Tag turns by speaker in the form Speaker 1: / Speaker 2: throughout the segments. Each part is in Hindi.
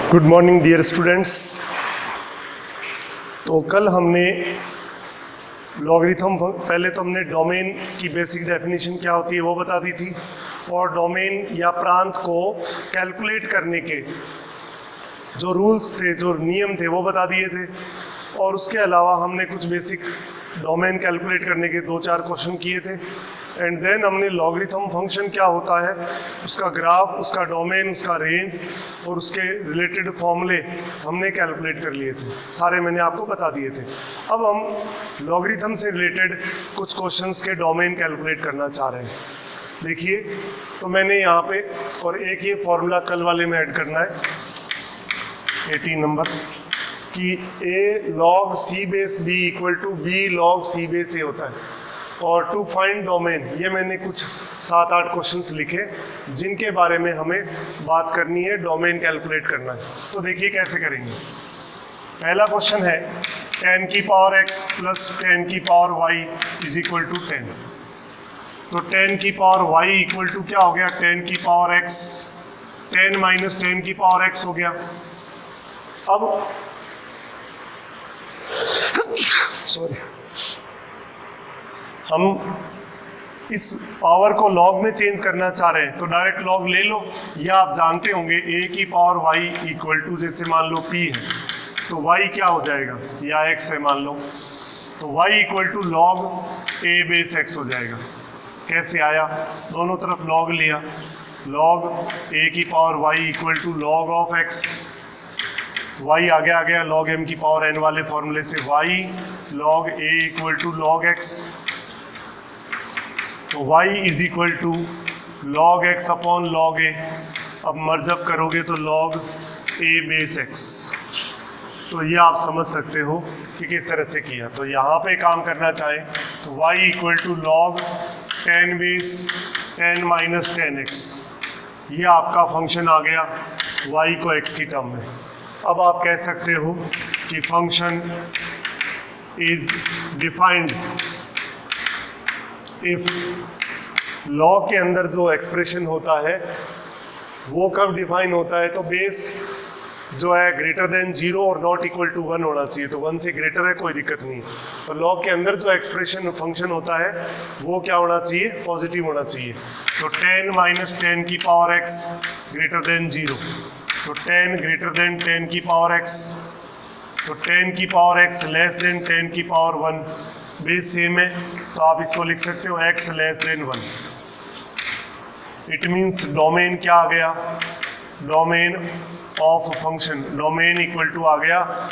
Speaker 1: Good morning dear students. तो कल हमने लॉगरिथम, पहले तो हमने डोमेन की बेसिक डेफिनेशन क्या होती है वो बता दी थी, और डोमेन या प्रांत को कैलकुलेट करने के जो रूल्स थे, जो नियम थे वो बता दिए थे। और उसके अलावा हमने कुछ बेसिक डोमेन कैलकुलेट करने के 2-4 क्वेश्चन किए थे। एंड देन हमने लॉगरिथम फंक्शन क्या होता है, उसका ग्राफ, उसका डोमेन, उसका रेंज और उसके रिलेटेड फॉर्मूले हमने कैलकुलेट कर लिए थे, सारे मैंने आपको बता दिए थे। अब हम लॉगरिथम से रिलेटेड कुछ क्वेश्चंस के डोमेन कैलकुलेट करना चाह रहे हैं। देखिए, तो मैंने यहाँ पे, और एक ये फॉर्मूला कल वाले में ऐड करना है 18 नंबर, कि a log c base b equal to b log c base a होता है। और टू फाइंड डोमेन, ये मैंने कुछ 7-8 क्वेश्चंस लिखे जिनके बारे में हमें बात करनी है, डोमेन कैलकुलेट करना है। तो देखिए कैसे करेंगे। पहला क्वेश्चन है 10 की पावर x प्लस 10 की power y is equal to 10। तो 10 की पावर y इक्वल टू क्या हो गया, 10 की पावर x, 10 माइनस 10 की पावर x हो गया। अब सॉरी, हम इस पावर को लॉग में चेंज करना चाह रहे हैं तो डायरेक्ट लॉग ले लो, या आप जानते होंगे a की पावर y इक्वल टू, जैसे मान लो p है तो y क्या हो जाएगा, या x है मान लो, तो y equal to log a base x हो जाएगा। कैसे आया, दोनों तरफ लॉग लिया, लॉग a की power y equal to log of x, y आगे आ गया log m की पावर n वाले फॉर्मूले से, y log a equal to log x, तो y is equal to log x upon log a। अब मर्जअप करोगे तो log a बेस x। तो ये आप समझ सकते हो कि किस तरह से किया। तो यहाँ पे काम करना चाहें तो y equal to log 10 base 10 minus 10x, ये आपका फंक्शन आ गया y को x की टर्म में। अब आप कह सकते हो कि function is defined if log के अंदर जो एक्सप्रेशन होता है वो कब डिफाइन होता है, तो बेस जो है ग्रेटर देन 0 और नॉट इक्वल टू 1 होना चाहिए। तो 1 से ग्रेटर है कोई दिक्कत नहीं। तो लॉग के अंदर जो एक्सप्रेशन फंक्शन होता है वो क्या होना चाहिए, पॉजिटिव होना चाहिए। तो 10 माइनस 10 की पावर x ग्रेटर देन 0, तो 10 ग्रेटर देन 10 की पावर x, तो 10 की पावर x लेस देन 10 की पावर 1, बेस सेम है तो आप इसको लिख सकते हो x less than 1। It means domain क्या आ गया, domain of function, domain equal to आ गया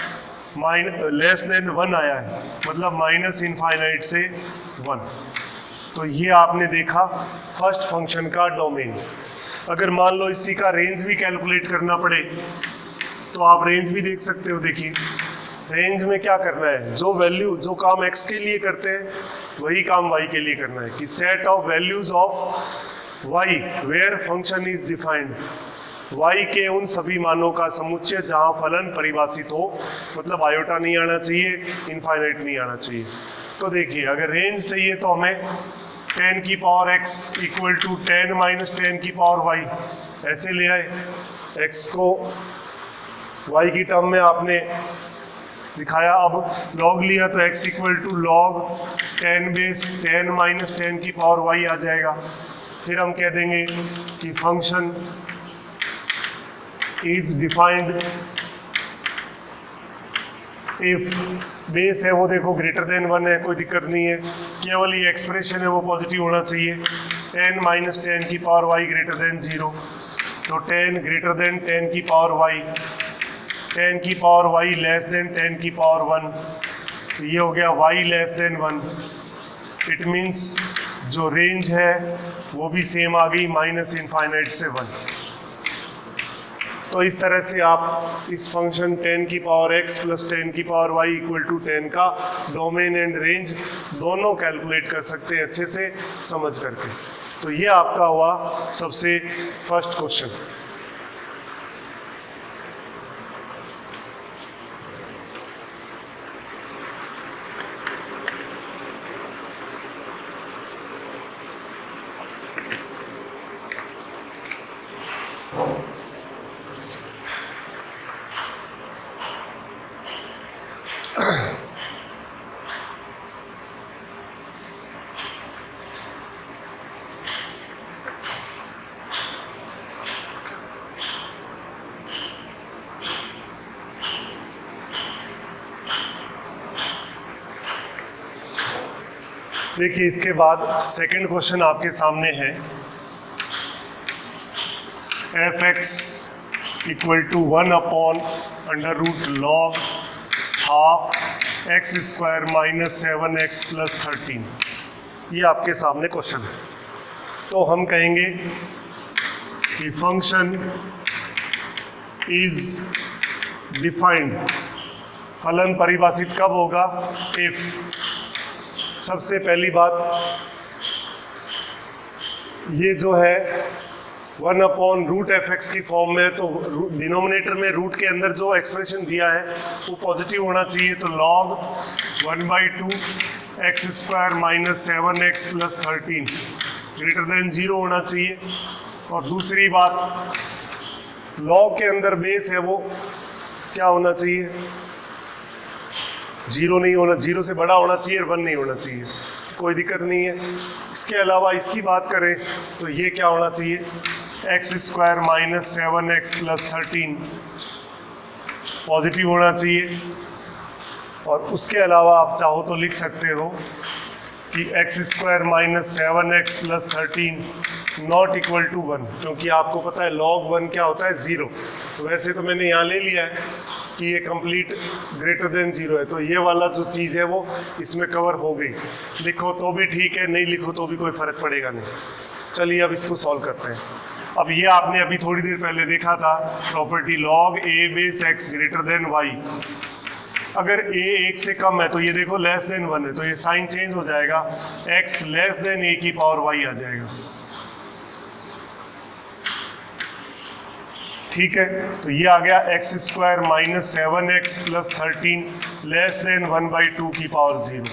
Speaker 1: लेस देन 1 आया है, मतलब माइनस इनफाइनाइट से 1। तो ये आपने देखा फर्स्ट फंक्शन का डोमेन। अगर मान लो इसी का रेंज भी कैलकुलेट करना पड़े तो आप रेंज भी देख सकते हो। देखिए रेंज में क्या करना है, जो वैल्यू, जो काम x के लिए करते हैं वही काम y के लिए करना है, कि set of values of y where function is defined, y के उन सभी मानों का समुच्चय जहां फलन परिभाषित हो, मतलब आयोटा नहीं आना चाहिए, इनफाइनाइट नहीं आना चाहिए। तो देखिए अगर रेंज चाहिए तो हमें 10 की power x equal to 10 minus 10 की पावर y ऐसे ले आए, x को y की टर्म में आपने दिखाया। अब लॉग लिया तो x equal to log 10 base 10 minus 10 की पावर y आ जाएगा। फिर हम कह देंगे कि function is defined if base है वो देखो ग्रेटर देन 1 है, कोई दिक्कत नहीं है, केवल ये एक्सप्रेशन है वो पॉजिटिव होना चाहिए। 10 माइनस 10 की पावर y ग्रेटर देन 0, तो 10 ग्रेटर देन 10 की पावर y, 10 की पावर y लेस देन 10 की पावर 1, तो ये हो गया y less than 1। It means जो रेंज है वो भी सेम आ गई, माइनस इनफाइनाइट से 1। तो इस तरह से आप इस फंक्शन 10 की पावर x प्लस 10 की पावर y इक्वल टू 10 का डोमेन एंड रेंज दोनों कैलकुलेट कर सकते हैं अच्छे से समझ करके। तो ये आपका हुआ सबसे फर्स्ट क्वेश्चन। देखिए इसके बाद सेकंड क्वेश्चन आपके सामने है, f x equal to 1/√log half x square minus 7x plus 13। ये आपके सामने क्वेश्चन है। तो हम कहेंगे कि फंक्शन इज डिफाइंड, फलन परिभाषित कब होगा, इफ, सबसे पहली बात ये जो है 1/√fx की फॉर्म में, तो डिनोमिनेटर में रूट के अंदर जो एक्सप्रेशन दिया है वो पॉजिटिव होना चाहिए, तो log 1/2 x square minus 7x plus 13 greater than 0 होना चाहिए। और दूसरी बात, log के अंदर बेस है वो क्या होना चाहिए, 0 नहीं होना, 0 से बड़ा होना चाहिए और 1 नहीं होना चाहिए, कोई दिक्कत नहीं है। इसके अलावा इसकी बात करें तो ये क्या होना चाहिए, x square minus 7x plus 13 positive होना चाहिए। और उसके अलावा आप चाहो तो लिख सकते हो कि x square minus 7x plus 13 not equal to 1, क्योंकि आपको पता है log 1 क्या होता है, 0। तो वैसे तो मैंने यहाँ ले लिया है कि ये कंप्लीट ग्रेटर देन 0 है, तो ये वाला जो चीज़ है वो इसमें कवर हो गई। लिखो तो भी ठीक है, नहीं लिखो तो भी कोई फ़र्क पड़ेगा नहीं। चलिए अब इसको सॉल्व करते हैं। अब ये आपने अभी थोड़ी देर पहले देखा था property log a base x greater then y। अगर a 1 से कम है तो ये देखो लेस देन 1 है, तो ये साइन चेंज हो जाएगा, x लेस देन a की पावर y आ जाएगा। ठीक है, तो ये आ गया x square minus 7x plus 13 less than 1/2 की पावर 0।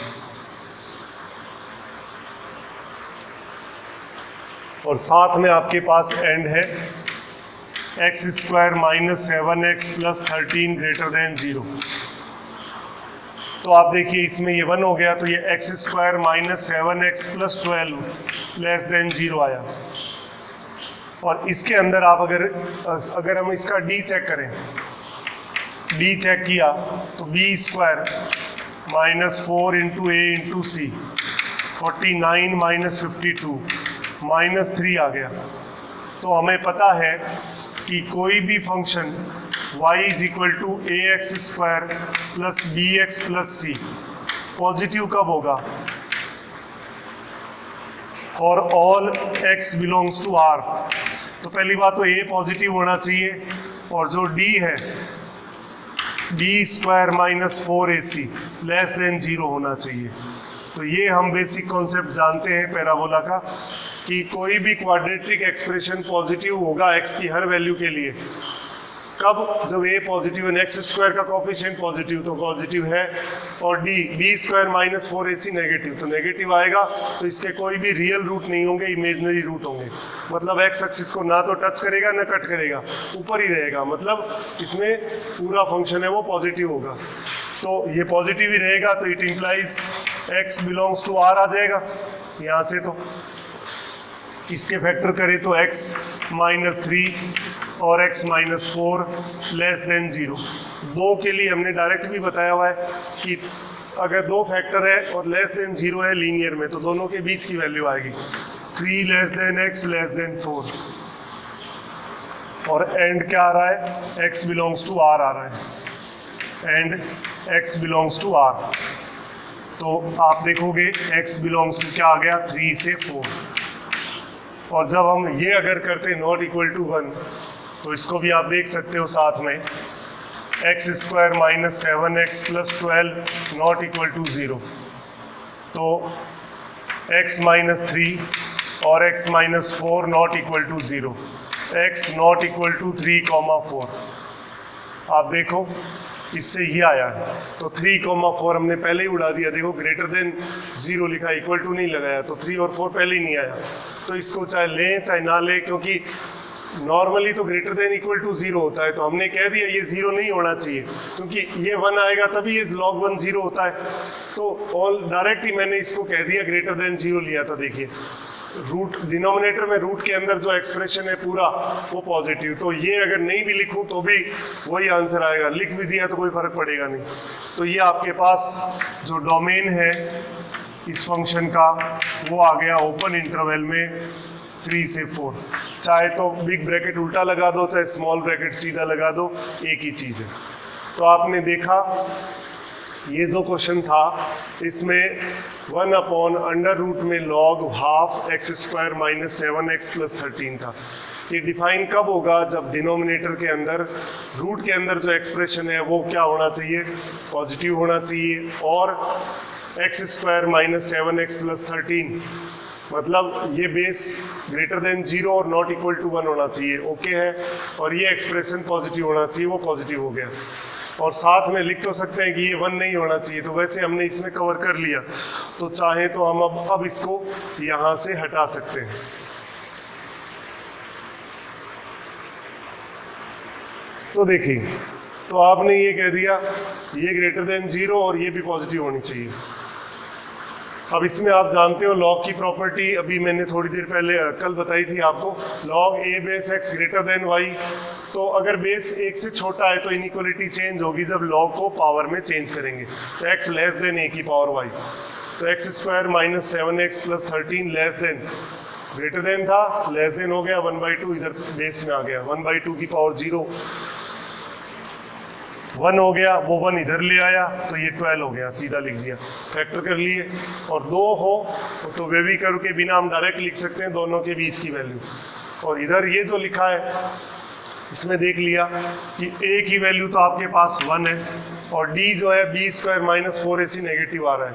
Speaker 1: और साथ में आपके पास एंड है x square minus 7x plus 13 greater than 0। तो आप देखिए इसमें ये 1 हो गया, तो ये x square minus 7x plus 12 less than 0 आया। और इसके अंदर आप अगर हम इसका d चेक करें, d चेक किया तो b square minus 4 into a into c 49 माइनस 52 माइनस 3 आ गया। तो हमें पता है कि कोई भी function y is equal to a x square plus b x plus c positive कब होगा, for all x belongs to r। तो पहली बात तो a पॉजिटिव होना चाहिए, और जो d है b square minus 4ac less than 0 होना चाहिए। तो ये हम बेसिक कॉन्सेप्ट जानते हैं पैराबोला का, कि कोई भी क्वाड्रेटिक एक्सप्रेशन पॉजिटिव होगा x की हर वैल्यू के लिए। कब, जब a पॉजिटिव है, एक्स स्क्वायर का कोफिशिएंट पॉजिटिव तो पॉजिटिव है, और d b square minus 4ac negative तो नेगेटिव आएगा। तो इसके कोई भी रियल रूट नहीं होंगे, इमेजिनरी रूट होंगे। मतलब एक्स एक्सिस को ना तो टच करेगा ना कट करेगा, ऊपर ही रहेगा, मतलब इसमें पूरा फंक्शन है वो पॉजिटिव होगा। तो ये पॉजिटिव ही रहेगा, तो it implies x belongs to r आ जाएगा यहाँ से। तो इसके फैक्टर करें तो x माइनस 3 और x माइनस 4 लेस देन 0। दो के लिए हमने डायरेक्ट भी बताया हुआ है कि अगर दो फैक्टर है और लेस देन 0 है लीनियर में, तो दोनों के बीच की वैल्यू आएगी 3 less than x less than 4। और एंड क्या आ रहा है, x बिलोंग्स टू r आ रहा है, and x belongs to r। तो आप देखोगे x बिलोंग्स टू क्या आ गया, 3 से 4। और जब हम ये अगर करते नॉट इक्वल टू 1, तो इसको भी आप देख सकते हो साथ में, x square minus 7x plus 12 not equal to 0। तो x माइनस 3 और x minus 4 not equal to 0, x not equal to 3,4। आप देखो इससे ये आया है, तो 3,4 हमने पहले ही उड़ा दिया। देखो ग्रेटर देन 0 लिखा, इक्वल टू नहीं लगाया, तो 3 और 4 पहले ही नहीं आया। तो इसको चाहे लें चाहे ना लें, क्योंकि नॉर्मली तो ग्रेटर देन इक्वल टू 0 होता है, तो हमने कह दिया ये 0 नहीं होना चाहिए, क्योंकि ये 1 आएगा तभी ये log 1 0 होता है। तो ऑल डायरेक्ट ही मैंने इसको कह दिया ग्रेटर देन 0 लिया था। देखिए रूट डिनोमिनेटर में रूट के अंदर जो एक्सप्रेशन है पूरा वो पॉजिटिव, तो ये अगर नहीं भी लिखूं तो भी वही आंसर आएगा, लिख भी दिया तो कोई फर्क पड़ेगा नहीं। तो ये आपके पास जो डोमेन है इस फंक्शन का, वो आ गया ओपन इंटरवल में 3 से 4। चाहे तो बिग ब्रैकेट उल्टा लगा दो, चाहे स्मॉल ब्रैकेट सीधा लगा दो, एक ही चीज़ है। तो आपने देखा ये जो क्वेश्चन था इसमें 1/√, में log हाफ x² - 7x + 13 था। ये डिफाइन कब होगा? जब डिनोमिनेटर के अंदर, रूट के अंदर जो एक्सप्रेशन है वो क्या होना चाहिए? पॉजिटिव होना चाहिए। और x² - 7x + 13 मतलब ये बेस ग्रेटर देन 0 और नॉट इक्वल टू 1 होना चाहिए, ओके है। और ये एक्सप्रेशन पॉजिटिव होना चाहिए, वो पॉजिटिव हो गया। और साथ में लिख तो सकते हैं कि ये 1 नहीं होना चाहिए, तो वैसे हमने इसमें कवर कर लिया। तो चाहे तो हम अब इसको यहाँ से हटा सकते हैं। तो देखिए, तो आपने ये कह दिया ये ग्रेटर देन 0 और ये भी पॉजिटिव होनी चाहिए। अब इसमें आप जानते हो लॉग की प्रॉपर्टी, अभी मैंने थोड़ी देर पहले कल बताई थी आपको, log a base x greater then y। तो अगर बेस 1 से छोटा है तो इनइक्वालिटी चेंज होगी जब log को पावर में चेंज करेंगे। तो x लेस देन a की पावर y, तो x² - 7x + 13 less than, greater than था, लेस देन हो गया, 1/2 इधर बेस में आ गया, 1/2 की पावर 0, 1 हो गया, वो 1 इधर ले आया तो ये 12 हो गया, सीधा लिख दिया, फैक्टर कर लिए। और 2 हो तो वे भी करके बिना हम डायरेक्ट लिख सकते हैं दोनों के बीच की वैल्यू। और इधर ये जो लिखा है इसमें देख लिया कि a की वैल्यू तो आपके पास 1 है और d जो है b² - 4ac नेगेटिव आ रहा है,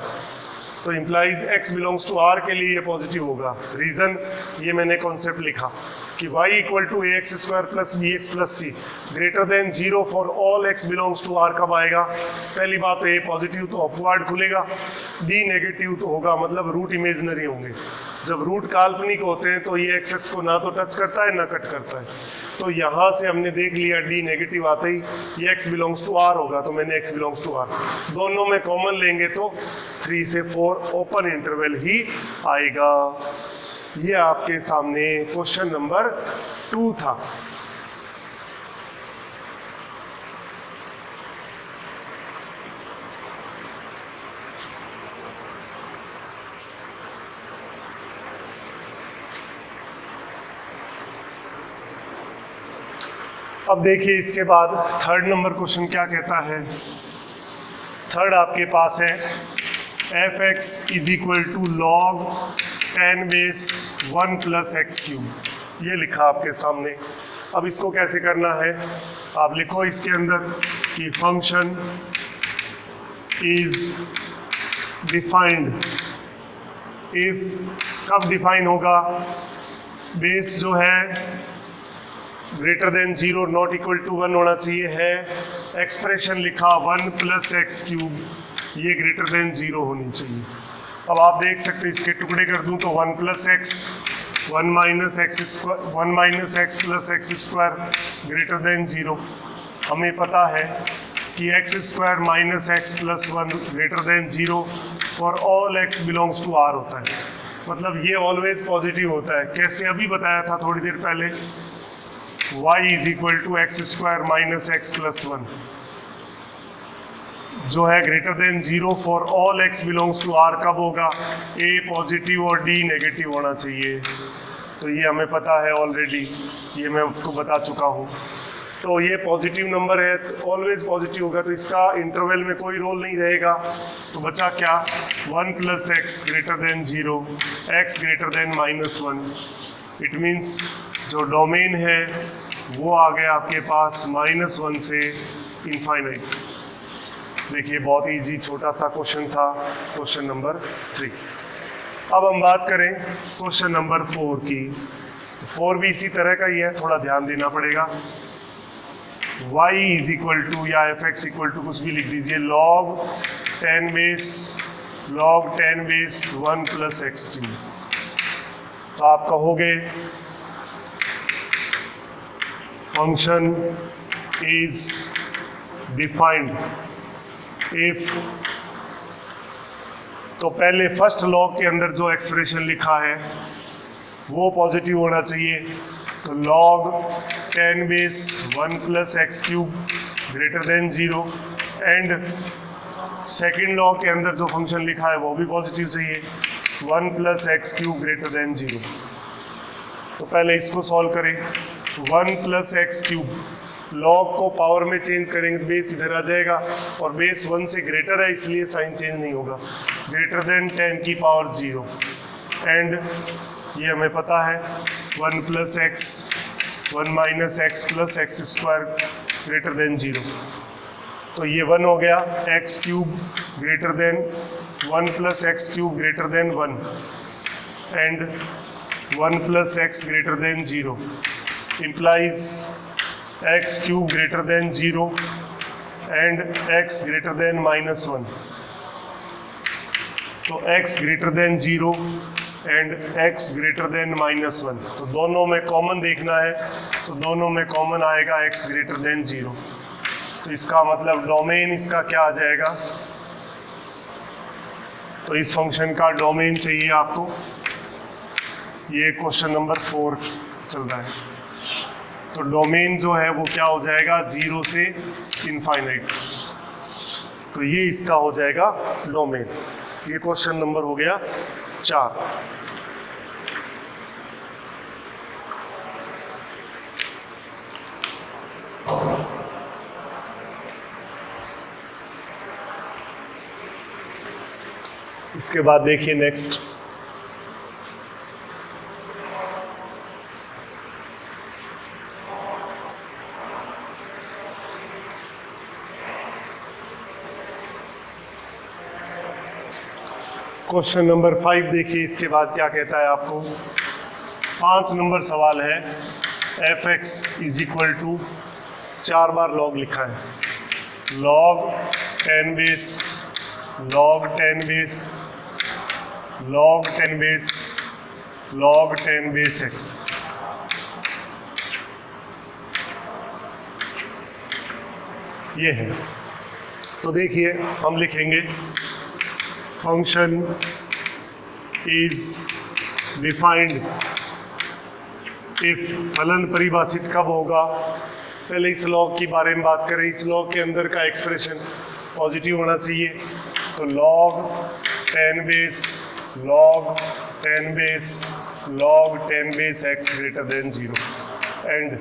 Speaker 1: तो implies x belongs to r के लिए ये पॉजिटिव होगा। रीज़न ये मैंने कॉन्सेप्ट लिखा कि y = ax² + bx + c greater than 0 for all x belongs to r कब आएगा? पहली बात तो a पॉजिटिव तो अपवर्ड खुलेगा, b नेगेटिव तो होगा, मतलब रूट इमेजिनरी होंगे। जब रूट काल्पनिक होते हैं तो ये x को ना तो टच करता है ना कट करता है। तो यहाँ से हमने देख लिया d नेगेटिव आते ही ये x बिलोंग्स टू r होगा, तो मैंने x बिलोंग्स टू r, दोनों में कॉमन लेंगे तो 3 से 4 ओपन इंटरवल ही आएगा। ये आपके सामने क्वेश्चन नंबर 2 था। अब देखिए इसके बाद थर्ड नंबर क्वेश्चन क्या कहता है। थर्ड आपके पास है f(x) = log 10⁻1 + x³। ये लिखा आपके सामने। अब इसको कैसे करना है, आप लिखो इसके अंदर कि फंक्शन इज डिफाइंड इफ, कब डिफाइन होगा? बेस जो है greater than 0 not equal to 1 होना चाहिए है। एक्सप्रेशन लिखा 1 + x³, ये ग्रेटर देन 0 होनी चाहिए। अब आप देख सकते हैं, इसके टुकड़े कर दूं तो 1 + x, 1 - x + x² greater than 0। हमें पता है कि x² - x + 1 greater than 0 for all x belongs to r होता है, मतलब ये ऑलवेज पॉजिटिव होता है। कैसे? अभी बताया था थोड़ी देर पहले, y = x² - x + 1 जो है greater than 0 for all x belongs to r कब होगा? a पॉजिटिव और d नेगेटिव होना चाहिए। तो ये हमें पता है ऑलरेडी, ये मैं आपको बता चुका हूँ। तो ये पॉजिटिव नंबर है, तो ऑलवेज पॉजिटिव होगा, तो इसका इंटरवल में कोई रोल नहीं रहेगा। तो बचा क्या? 1 + x greater than 0, x greater then -1। It means जो डोमेन है वो आ गया आपके पास -1 से इनफाइनाइट। देखिए बहुत इजी छोटा सा क्वेश्चन था, क्वेश्चन नंबर 3। अब हम बात करें क्वेश्चन नंबर 4 की। तो 4 भी इसी तरह का ही है, थोड़ा ध्यान देना पड़ेगा। y = या f(x) = कुछ भी लिख दीजिए, log 10⁻1 + x³। तो आप कहोगे फंक्शन इज डिफाइंड इफ, तो पहले फर्स्ट लॉग के अंदर जो एक्सप्रेशन लिखा है वो पॉजिटिव होना चाहिए। तो log 10⁻1 + x³ greater than 0 and second law के अंदर जो फंक्शन लिखा है वो भी पॉजिटिव चाहिए, 1 + x³ > 0। तो पहले इसको सॉल्व करें। 1 + x³, लॉग को पावर में चेंज करेंगे, बेस इधर आ जाएगा और बेस 1 से ग्रेटर है इसलिए साइन चेंज नहीं होगा, > 10⁻⁻0। एंड ये हमें पता है 1 + x 1 - x + x² > 0। तो ये 1 हो गया, x³ > 1 + x³ > 1 and 1 + x > 0 implies x³ > 0 and x > -1। तो x > 0 एंड x > -1, तो दोनों में कॉमन देखना है, तो दोनों में कॉमन आएगा x > 0। तो इसका मतलब डोमेन इसका क्या आ जाएगा, तो इस फंक्शन का डोमेन चाहिए आपको। ये क्वेश्चन नंबर 4 चल रहा है। तो डोमेन जो है वो क्या हो जाएगा, 0 से इनफाइनाइट। तो ये इसका हो जाएगा डोमेन। ये क्वेश्चन नंबर हो गया 4। इसके बाद देखिए नेक्स्ट, क्वेश्चन नंबर 5 देखिए। इसके बाद क्या कहता है आपको, 5 नंबर सवाल है। f(x) = 4 बार लॉग लिखा है, log 10 base log 10 base log 10 base log 10 base x। ये है। तो देखिए हम लिखेंगे फंक्शन इज डिफाइंड इफ, फलन परिभाषित कब होगा। पहले इस लॉग के बारे में बात करें। इस लॉग के अंदर का एक्सप्रेशन पॉजिटिव होना चाहिए, तो log 10 base log 10 base log 10 base x > 0 and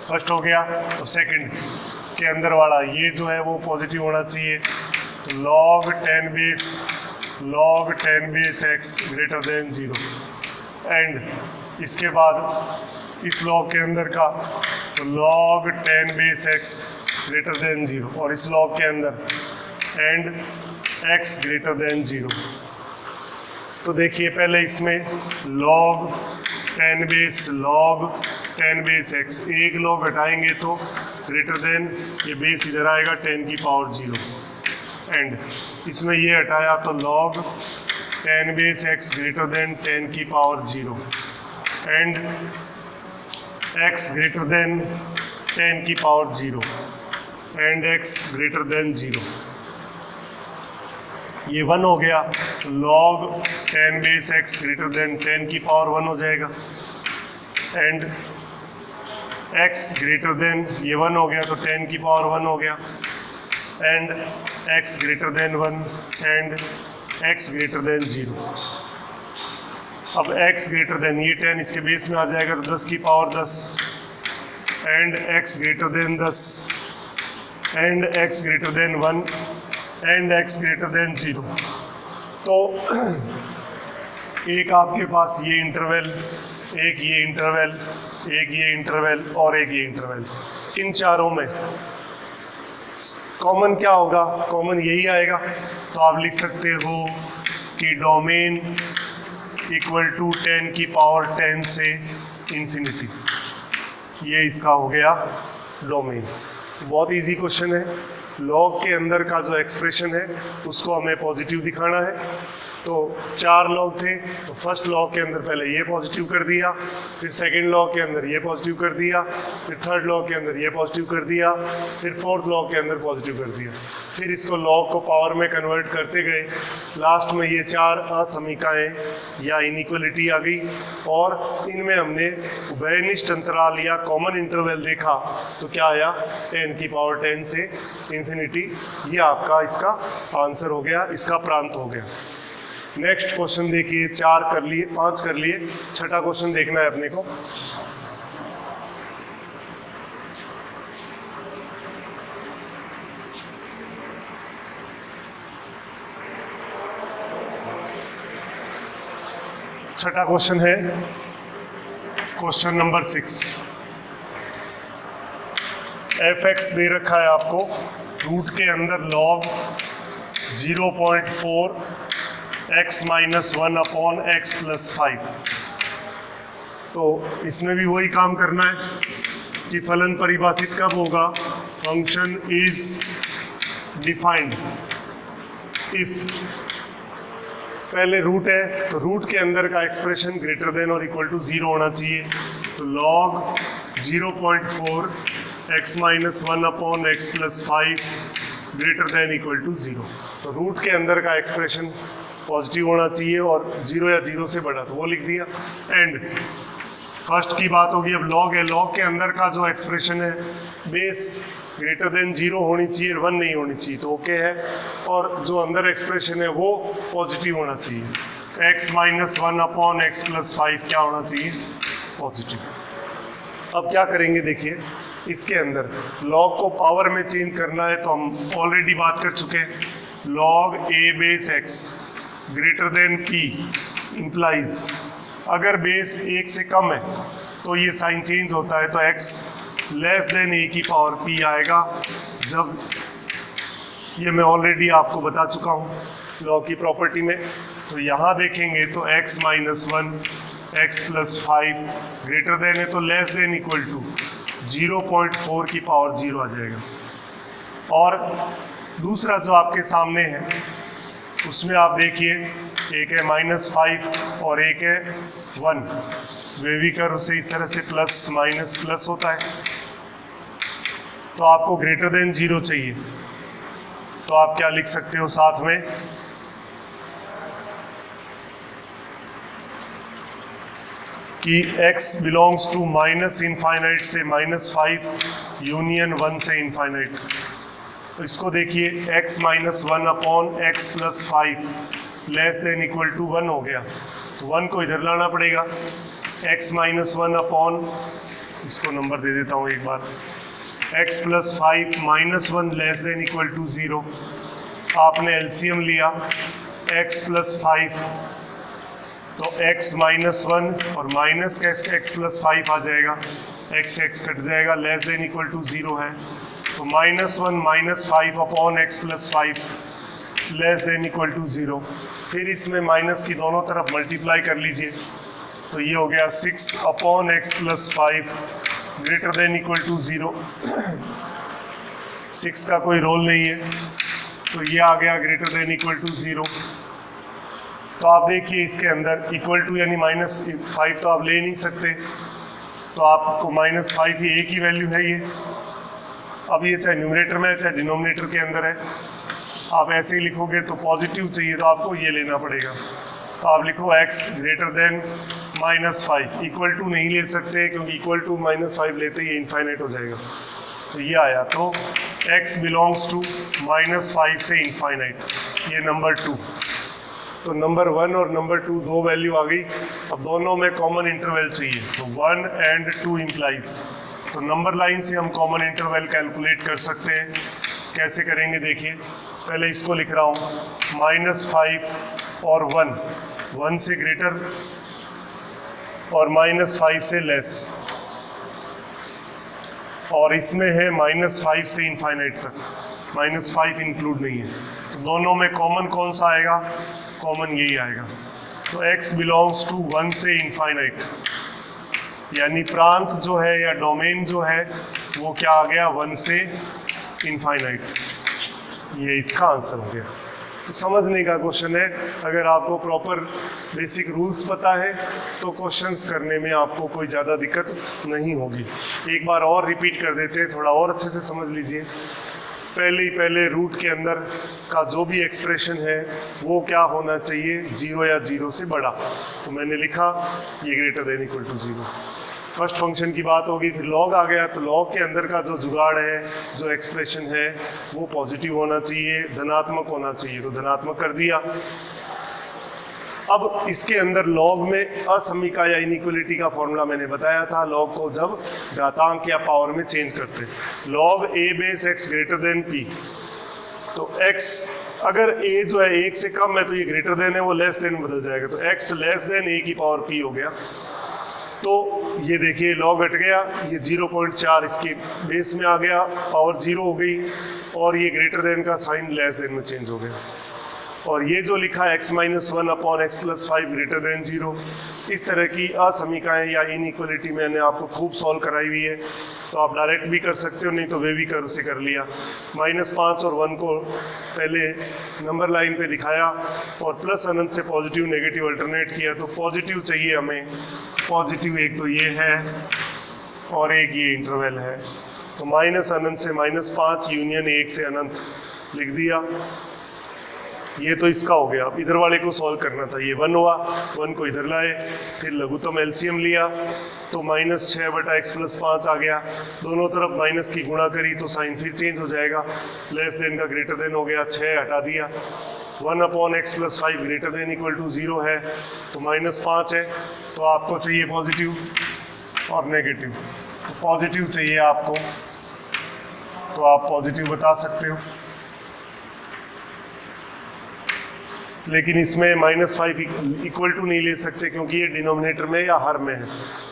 Speaker 1: first हो गया। अब सेकंड के अंदर वाला ये जो है वो पॉजिटिव होना चाहिए, तो log 10 base log 10 base x > 0 and इसके बाद इस लॉग के अंदर का तो log 10 बेस x > 0 और इस लॉग के अंदर एंड x > 0। तो देखिए पहले इसमें log 10 base log 10 base x, एक लॉग हटाएंगे तो ग्रेटर देन, ये बेस इधर आएगा 10⁻0 एंड इसमें ये हटाया तो log 10 base x > 10⁻0 and x > 10⁻0 and x > 0। ये 1 हो गया, तो log 10 बेस x > 10⁻1 हो जाएगा एंड x > ये 1 हो गया तो 10⁻1 हो गया एंड x > 1 एंड x > 0। अब x > ये 10 इसके बेस में आ जाएगा तो 10⁻10 and x > 10 and x > 1 and x > 0। तो एक आपके पास ये इंटरवल, एक ये इंटरवल, एक ये इंटरवल और एक ये इंटरवल, इन चारों में कॉमन क्या होगा, कॉमन यही आएगा। तो आप लिख सकते हो कि डोमेन = 10⁻10 से इन्फिनिटी, ये इसका हो गया डोमेन। तो बहुत इजी क्वेश्चन है। लॉग के अंदर का जो एक्सप्रेशन है उसको हमें पॉजिटिव दिखाना है। तो 4 लॉग थे, तो फर्स्ट लॉग के अंदर पहले ये पॉजिटिव कर दिया, फिर सेकंड लॉग के अंदर ये पॉजिटिव कर दिया, फिर थर्ड लॉग के अंदर ये पॉजिटिव कर दिया, फिर फोर्थ लॉग के अंदर पॉजिटिव कर दिया। फिर इसको लॉग को पावर में कन्वर्ट करते गए, लास्ट में ये 4 असमीकाएँ या इनइक्वलिटी आ गई और इनमें हमने उभयनिष्ठ अंतराल या कॉमन इंटरवल देखा तो क्या आया, 10⁻10 से इन्फिनिटी। ये आपका इसका आंसर हो गया, इसका प्रांत हो गया। नेक्स्ट क्वेश्चन देखिए, 4 कर लिए, 5 कर लिए, छठा क्वेश्चन देखना है अपने को। छठा क्वेश्चन है क्वेश्चन नंबर 6। f(x) दे रखा है आपको, रूट के अंदर log 0.4 x - 1 अपॉन x + 5। तो इसमें भी वही काम करना है कि फलन परिभाषित कब होगा, फंक्शन इज डिफाइंड इफ पहले रूट है तो रूट के अंदर का एक्सप्रेशन ग्रेटर देन और इक्वल टू 0 होना चाहिए। तो log 0.4 x - 1 upon x + 5 greater than equal to 0। तो रूट के अंदर का एक्सप्रेशन पॉजिटिव होना चाहिए और 0 या 0 से बड़ा, तो वो लिख दिया। एंड फर्स्ट की बात होगी, अब log है, log के अंदर का जो एक्सप्रेशन है बेस ग्रेटर देन 0 होनी चाहिए, 1 नहीं होनी चाहिए, तो ओके है। और जो अंदर एक्सप्रेशन है वो पॉजिटिव होना चाहिए। x - 1 अपॉन x + 5 क्या होना चाहिए, पॉजिटिव। अब क्या करेंगे देखिए, इसके अंदर log को पावर में चेंज करना है, तो हम ऑलरेडी बात कर चुके हैं। log a base x greater then p implies अगर बेस 1 से कम है तो ये साइन चेंज होता है, तो x लेस देन a की पावर p आएगा। जब ये मैं ऑलरेडी आपको बता चुका हूँ लॉ की प्रॉपर्टी में। तो यहाँ देखेंगे तो x - 1 x + 5 ग्रेटर देन है, तो लेस देन इक्वल टू 0.4 की पावर 0 आ जाएगा। और दूसरा जो आपके सामने है उसमें आप देखिए, एक है -5 और एक है 1। वेवी कर्व से इस तरह से प्लस माइनस प्लस होता है। तो आपको ग्रेटर देन 0 चाहिए, तो आप क्या लिख सकते हो साथ में, कि x बिलोंग्स टू -∞ से -5 यूनियन 1 से इनफाइनाइट। तो इसको देखिए, x - 1 upon x + 5 less than equal to 1 हो गया, तो 1 को इधर लाना पड़ेगा। x - 1 अपॉन, इसको नंबर दे देता हूँ एक बार, x + 5 -1 less than equal to 0। आपने एलसीएम लिया x + 5, तो x - 1 और माइनस x + 5 आ जाएगा, x कट जाएगा, लेस देन इक्वल टू 0 है। तो -1 - 5 upon x + 5 less than equal to 0। फिर इसमें माइनस की दोनों तरफ मल्टीप्लाई कर लीजिए, तो ये हो गया 6 upon x + 5 greater than equal to 0। 6 का कोई रोल नहीं है, तो ये आ गया ग्रेटर देन इक्वल टू 0। तो आप देखिए इसके अंदर इक्वल टू यानी -5 तो आप ले नहीं सकते, तो आपको -5 ही एक ही वैल्यू है ये। अब ये चाहे न्यूमरेटर में है चाहे डिनोमिनेटर के अंदर है, आप ऐसे ही लिखोगे तो पॉजिटिव चाहिए, तो आपको ये लेना पड़ेगा। तो आप लिखो x greater than -5, equal to नहीं ले सकते क्योंकि इक्वल टू -5 लेते ही इनफाइनाइट हो जाएगा। तो ये आया, तो x बिलोंग्स टू -5 से इनफाइनाइट, ये नंबर 2। तो नंबर 1 और नंबर 2 दो वैल्यू आ गई। अब दोनों में कॉमन इंटरवल चाहिए, तो 1 and 2 इम्प्लाइज। तो नंबर लाइन से हम कॉमन इंटरवल कैलकुलेट कर सकते हैं। कैसे करेंगे देखिए, पहले इसको लिख रहा हूँ, -5 और 1 से ग्रेटर और -5 से लेस, और इसमें है -5 से इनफाइनाइट तक, -5 इंक्लूड नहीं है। तो दोनों में कॉमन कौन सा आएगा, कॉमन यही आएगा। तो x बिलोंग्स टू 1 से इनफाइनाइट, यानी प्रांत जो है या डोमेन जो है वो क्या आ गया, 1 से इनफाइनाइट। ये इसका आंसर हो गया। तो समझने का क्वेश्चन है, अगर आपको प्रॉपर बेसिक रूल्स पता है तो क्वेश्चंस करने में आपको कोई ज़्यादा दिक्कत नहीं होगी। एक बार और रिपीट कर देते हैं, थोड़ा और अच्छे से समझ लीजिए। पहले रूट के अंदर का जो भी एक्सप्रेशन है वो क्या होना चाहिए, 0 या 0 से बड़ा। तो मैंने लिखा ये greater than equal to 0। First function की बात होगी, फिर लॉग आ गया तो लॉग के अंदर का जो जुगाड़ है, जो एक्सप्रेशन है वो पॉजिटिव होना चाहिए, धनात्मक होना चाहिए, तो धनात्मक कर दिया। अब इसके अंदर लॉग में असमीका या इनइक्वलिटी का फॉर्मूला मैंने बताया था, लॉग को जब घातांक या पावर में चेंज करते, log a base x greater then p, तो x अगर a जो है 1 से कम है तो ये ग्रेटर देन है, वो लेस देन बदल जाएगा, तो x लेस देन a की पावर p हो गया। तो ये देखिए लॉग हट गया, ये 0.4 इसके बेस में आ गया, पावर 0 हो गई, और ये ग्रेटर देन का साइन लेस देन में चेंज हो गया। और ये जो लिखा x minus 1 upon x plus 5 greater than 0, इस तरह की असमीकाएँ या इनइक्वलिटी मैंने आपको खूब सॉल्व कराई हुई है, तो आप डायरेक्ट भी कर सकते हो, नहीं तो वे भी कर उसे कर लिया। -5 और 1 को पहले नंबर लाइन पे दिखाया और प्लस अनंत से पॉजिटिव नेगेटिव अल्टरनेट किया, तो पॉजिटिव चाहिए हमें, पॉजिटिव एक तो ये है और एक ये इंटरवल है, तो माइनस अनंत से -5 यूनियन 1 से अनंत लिख दिया। ये तो इसका हो गया। अब इधर वाले को सॉल्व करना था, ये 1 हुआ, 1 को इधर लाए, फिर लघुत्तम एलसीएम लिया तो -6/x प्लस 5 आ गया, दोनों तरफ माइनस की गुणा करी तो साइन फिर चेंज हो जाएगा, लेस देन का ग्रेटर देन हो गया, 6 हटा दिया, 1/x plus 5 greater than equal to 0 है, तो -5 है, तो आपको चाहिए पॉजिटिव और नेगेटिव, तो पॉजिटिव चाहिए आपको, तो आप पॉजिटिव बता सकते हो, लेकिन इसमें -5 इक्वल टू नहीं ले सकते क्योंकि ये डिनोमिनेटर में या हर में है,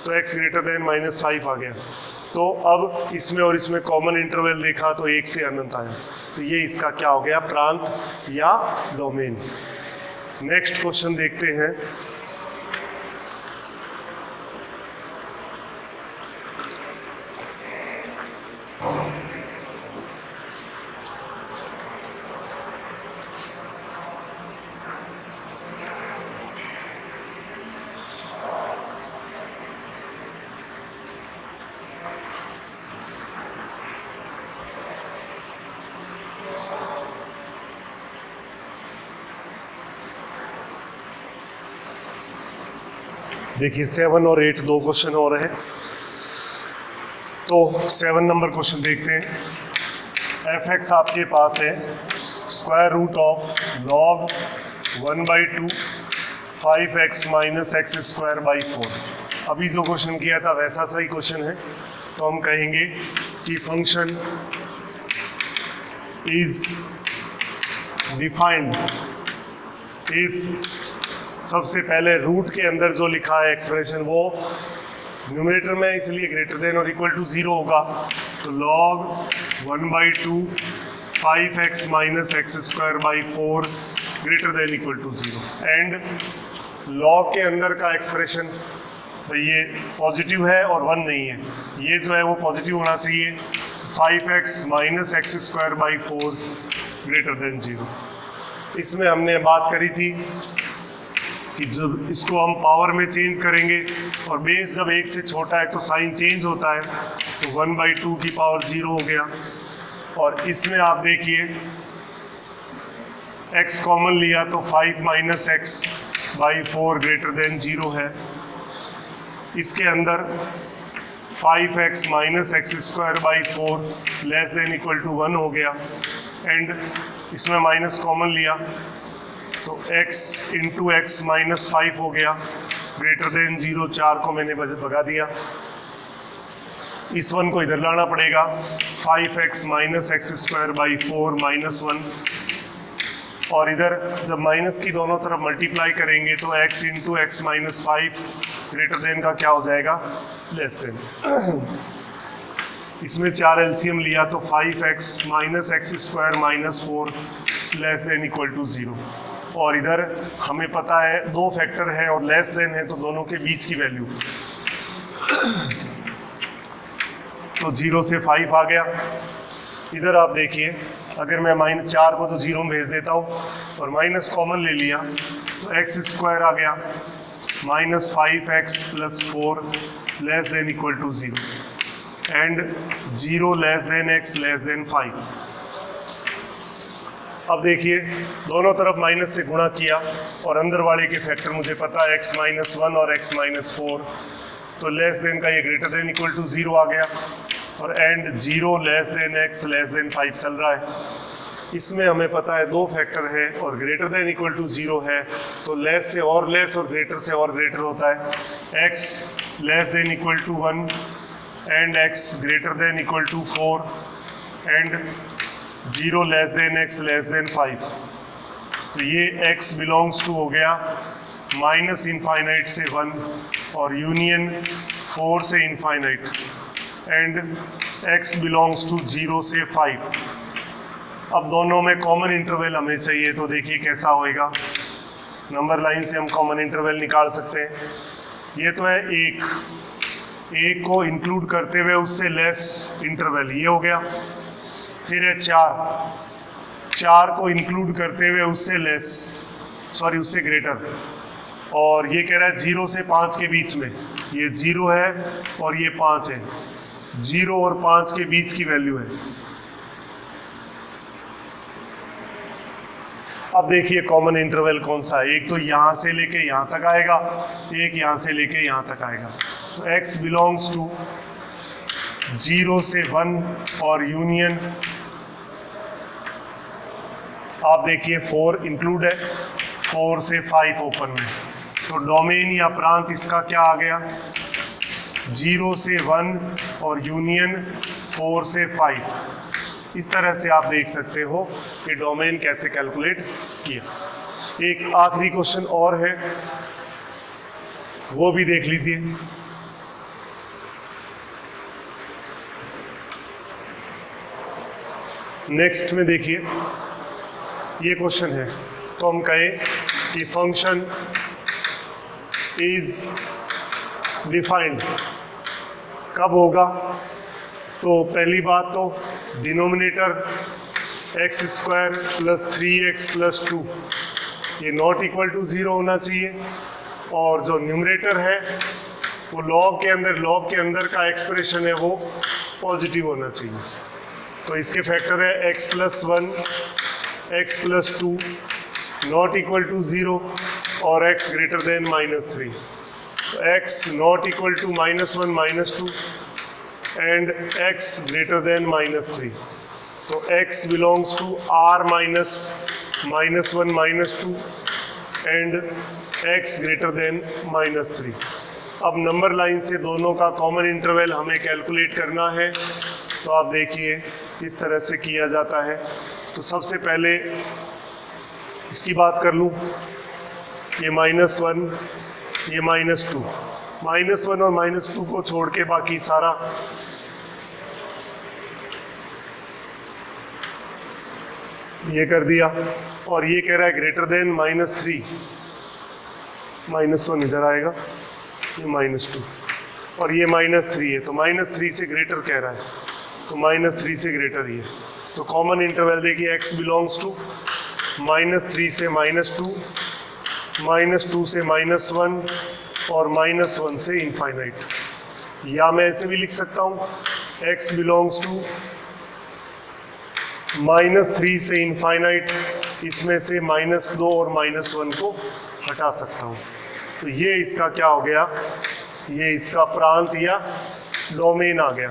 Speaker 1: तो x ग्रेटर देन -5 आ गया। तो अब इसमें और इसमें कॉमन इंटरवल देखा तो 1 से अनंत आया, तो ये इसका क्या हो गया, प्रांत या डोमेन। नेक्स्ट क्वेश्चन देखते हैं। देखिए 7 और 8 दो क्वेश्चन हो रहे हैं, तो 7 नंबर क्वेश्चन देखते हैं। f(x) आपके पास है square root of log 1/2 5x minus x square by 4। अभी जो क्वेश्चन किया था वैसा सही क्वेश्चन है, तो हम कहेंगे कि फंक्शन इज डिफाइंड इफ, सबसे पहले रूट के अंदर जो लिखा है एक्सप्रेशन वो न्यूमरेटर में इसलिए ग्रेटर देन और इक्वल टू 0 होगा, तो log 1/2 5x minus x square by 4 greater than equal to 0, and log के अंदर का एक्सप्रेशन ये पॉजिटिव है और 1 नहीं है, ये जो है वो पॉजिटिव होना चाहिए, 5x minus x square by 4 greater than 0। इसमें हमने बात करी थी कि जब इसको हम पावर में चेंज करेंगे और बेस जब 1 से छोटा है तो साइन चेंज होता है, तो 1/2 की पावर 0 हो गया। और इसमें आप देखिए x कॉमन लिया तो 5 minus x by 4 greater than 0 है। इसके अंदर 5x minus x square by 4 less than equal to 1 हो गया, एंड इसमें माइनस कॉमन लिया तो x इंटू एक्स माइनस 5 हो गया, ग्रेटर देन 0, 4 को मैंने भगा दिया, इस 1 को इधर लाना पड़ेगा, 5x minus x square by 4 minus 1, और इधर जब माइनस की दोनों तरफ मल्टीप्लाई करेंगे तो x into x minus 5 greater then का क्या हो जाएगा, लेस देन। इसमें 4 एलसीएम लिया तो 5x minus x square minus 4 less than equal to 0, और इधर हमें पता है 2 फैक्टर है और लेस देन है, तो दोनों के बीच की वैल्यू तो 0 से 5 आ गया। इधर आप देखिए अगर मैं -4 को तो 0 में भेज देता हूँ और माइनस कॉमन ले लिया तो एक्स स्क्वायर आ गया, -5x plus 4 less than equal to 0, and 0 less than x less than 5। अब देखिए दोनों तरफ माइनस से गुणा किया और अंदर वाले के फैक्टर मुझे पता है x-1 और x-4, तो लेस देन का ये ग्रेटर देन इक्वल टू 0 आ गया, और and 0 less than x less than 5 चल रहा है। इसमें हमें पता है दो फैक्टर है और ग्रेटर देन इक्वल टू 0 है, तो लेस से और लेस और ग्रेटर से और ग्रेटर होता है। x less than equal to 1 and x greater than equal to 4 and 0 less than x less than 5। तो ये x बिलोंग्स टू हो गया माइनस इनफाइनाइट से 1 और यूनियन 4 से infinite, and x belongs to 0 से 5। अब दोनों में कॉमन इंटरवल हमें चाहिए, तो देखिए कैसा होएगा। नंबर लाइन से हम कॉमन इंटरवल निकाल सकते हैं। ये तो है एक को इंक्लूड करते हुए उससे लेस इंटरवल, ये हो गया। फिर है 4 को इंक्लूड करते हुए उससे ग्रेटर, और ये कह रहा है 0 से 5 के बीच में। ये 0 है और ये 5 है, 0 और 5 के बीच की वैल्यू है। अब देखिए कॉमन इंटरवल कौन सा है, एक तो यहाँ से लेके यहाँ तक आएगा, एक यहाँ से लेके यहाँ तक आएगा। तो x बिलोंग्स टू 0 से 1 और यूनियन, आप देखिए 4 इंक्लूड है, 4 से 5 ओपन में। तो डोमेन या प्रांत इसका क्या आ गया, 0 से 1 और यूनियन 4 से 5। इस तरह से आप देख सकते हो कि डोमेन कैसे कैलकुलेट किया। एक आखिरी क्वेश्चन और है, वो भी देख लीजिए। नेक्स्ट में देखिए ये क्वेश्चन है, तो हम कहें कि फंक्शन इज डिफाइंड कब होगा। तो पहली बात तो denominator x² plus 3x plus 2 ये नॉट इक्वल टू 0 होना चाहिए, और जो न्यूमरेटर है वो लॉग के अंदर का एक्सप्रेशन है वो पॉजिटिव होना चाहिए। तो इसके फैक्टर है x plus 1 x plus 2 not equal to 0 और x ग्रेटर देन -3। तो x not equal to -1 -2 and x greater than -3। तो x belongs to r minus -1 -2 and x greater than -3। अब नंबर लाइन से दोनों का कॉमन इंटरवल हमें कैलकुलेट करना है, तो आप देखिए किस तरह से किया जाता है। तो सबसे पहले इसकी बात कर लूँ, ये -1 ये -2, -1 और -2 को छोड़ के बाकी सारा ये कर दिया, और ये कह रहा है ग्रेटर देन -3, -1 इधर आएगा, ये -2 और ये -3 है, तो -3 से ग्रेटर कह रहा है, तो -3 से ग्रेटर ही है। तो कॉमन इंटरवल देखिए x बिलोंग्स टू -3 से -2, -2 से -1 और -1 से इनफाइनाइट। या मैं ऐसे भी लिख सकता हूँ x बिलोंग्स टू -3 से इनफाइनाइट, इसमें से -2 और -1 को हटा सकता हूँ। तो ये इसका क्या हो गया, ये इसका प्रांत या डोमेन आ गया।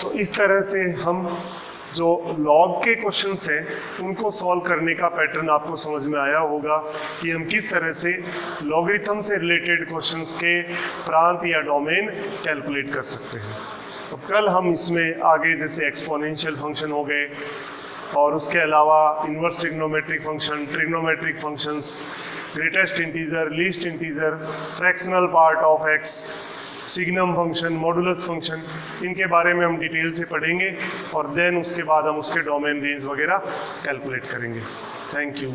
Speaker 1: तो इस तरह से हम जो लॉग के क्वेश्चंस हैं उनको सॉल्व करने का पैटर्न आपको समझ में आया होगा कि हम किस तरह से लॉगरिथम से रिलेटेड क्वेश्चंस के प्रांत या डोमेन कैलकुलेट कर सकते हैं। तो कल हम इसमें आगे जैसे एक्सपोनेंशियल फंक्शन हो गए, और उसके अलावा inverse trigonometric function, trigonometric functions, greatest integer, least integer, fractional part of x, signum function, modulus function, इनके बारे में हम डिटेल से पढ़ेंगे, और देन उसके बाद हम उसके डोमेन रेंज वगैरह कैलकुलेट करेंगे। Thank you.